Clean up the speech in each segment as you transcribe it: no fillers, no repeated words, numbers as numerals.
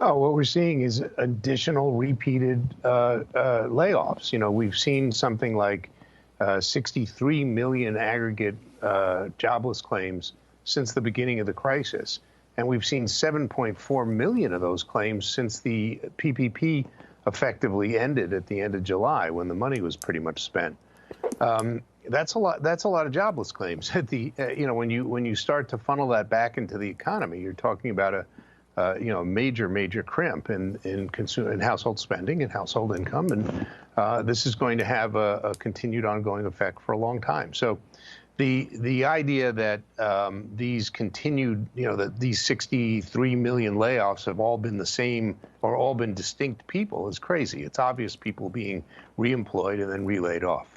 Oh, what we're seeing is additional repeated layoffs. You know, we've seen something like 63 million aggregate jobless claims since the beginning of the crisis. And we've seen 7.4 million of those claims since the PPP effectively ended at the end of July, when the money was pretty much spent. That's a lot. That's a lot of jobless claims. At the when you start to funnel that back into the economy, you're talking about a major crimp in consumer and household spending and household income, and this is going to have a continued ongoing effect for a long time. So the idea that these continued, that these 63 million layoffs have all been the same or all been distinct people is crazy. It's obvious people being reemployed and then relaid off.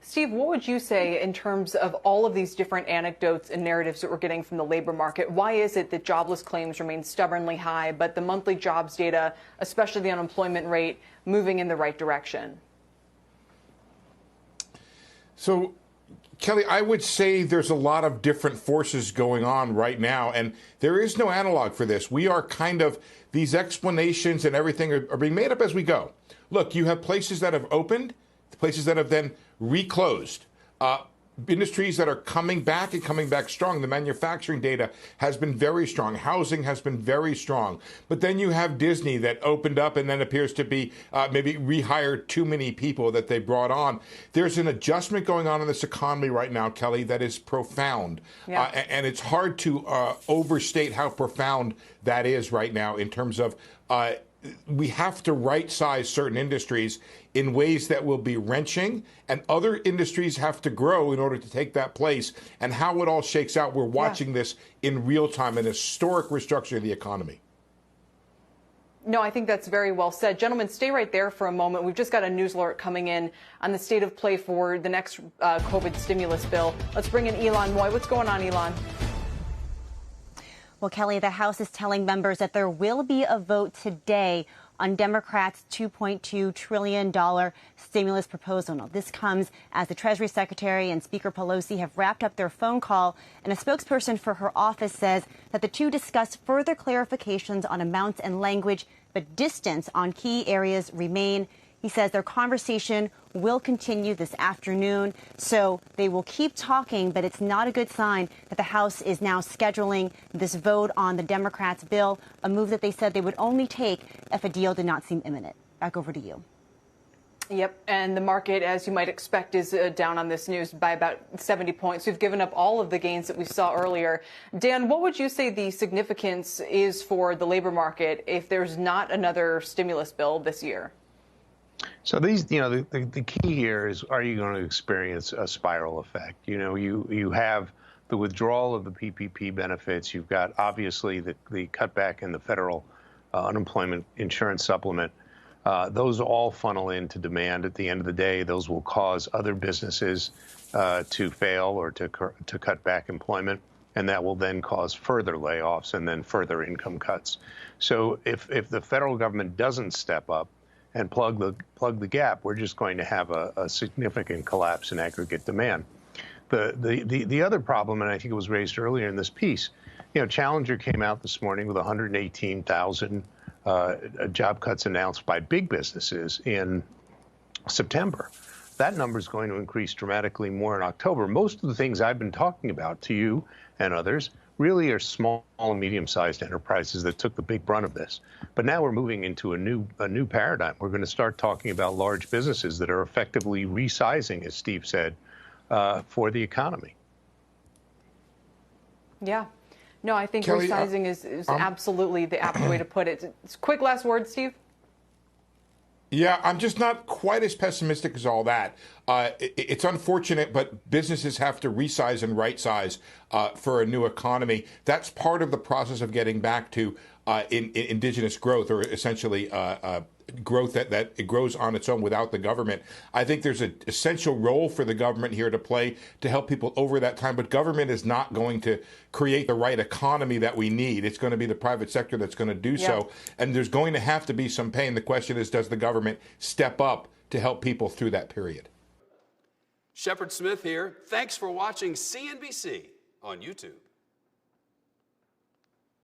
Steve, what would you say in terms of all of these different anecdotes and narratives that we're getting from the labor market? Why is it that jobless claims remain stubbornly high, but the monthly jobs data, especially the unemployment rate, moving in the right direction? So, Kelly, I would say there's a lot of different forces going on right now, and there is no analog for this. We are kind of, these explanations and everything are being made up as we go. Look, you have places that have opened, places that have then reclosed, industries that are coming back and coming back strong. The manufacturing data has been very strong. Housing has been very strong. But then you have Disney that opened up and then appears to be maybe rehired too many people that they brought on. There's an adjustment going on in this economy right now, Kelly, that is profound. Yeah. And it's hard to overstate how profound that is right now in terms of we have to right-size certain industries in ways that will be wrenching, and other industries have to grow in order to take that place. And how it all shakes out, we're watching this in real time, an historic restructuring of the economy. No, I think that's very well said. Gentlemen, stay right there for a moment. We've just got a news alert coming in on the state of play for the next COVID stimulus bill. Let's bring in Elon Moy. What's going on, Elon? Well, Kelly, the House is telling members that there will be a vote today on Democrats' $2.2 trillion stimulus proposal. Now, this comes as the Treasury Secretary and Speaker Pelosi have wrapped up their phone call, and a spokesperson for her office says that the two discussed further clarifications on amounts and language, but distance on key areas remain. He says their conversation will continue this afternoon, so they will keep talking, but it's not a good sign that the House is now scheduling this vote on the Democrats' bill, a move that they said they would only take if a deal did not seem imminent. Back over to you. Yep, and the market, as you might expect, is down on this news by about 70 points. We've given up all of the gains that we saw earlier. Dan, what would you say the significance is for the labor market if there's not another stimulus bill this year? So these, the key here is, are you going to experience a spiral effect? You have the withdrawal of the PPP benefits. You've got obviously the cutback in the federal unemployment insurance supplement. Those all funnel into demand at the end of the day. Those will cause other businesses to fail or to cut back employment, and that will then cause further layoffs and then further income cuts. So if the federal government doesn't step up and plug the gap, we're just going to have a significant collapse in aggregate demand. The other problem, and I think it was raised earlier in this piece, Challenger came out this morning with 118,000 job cuts announced by big businesses in September. That number is going to increase dramatically more in October. Most of the things I've been talking about to you and others really are small and medium-sized enterprises that took the big brunt of this. But now we're moving into a new paradigm. We're going to start talking about large businesses that are effectively resizing, as Steve said, for the economy. Yeah. No, I think Kelly, resizing is absolutely the apt way to put it. Quick last word, Steve. Yeah, I'm just not quite as pessimistic as all that. It's unfortunate, but businesses have to resize and right-size for a new economy. That's part of the process of getting back to indigenous growth, or essentially growth that it grows on its own without the government. I think there's an essential role for the government here to play to help people over that time, but government is not going to create the right economy that we need. It's going to be the private sector that's going to do so, and there's going to have to be some pain. The question is, does the government step up to help people through that period? Shepard Smith here. Thanks for watching CNBC on YouTube.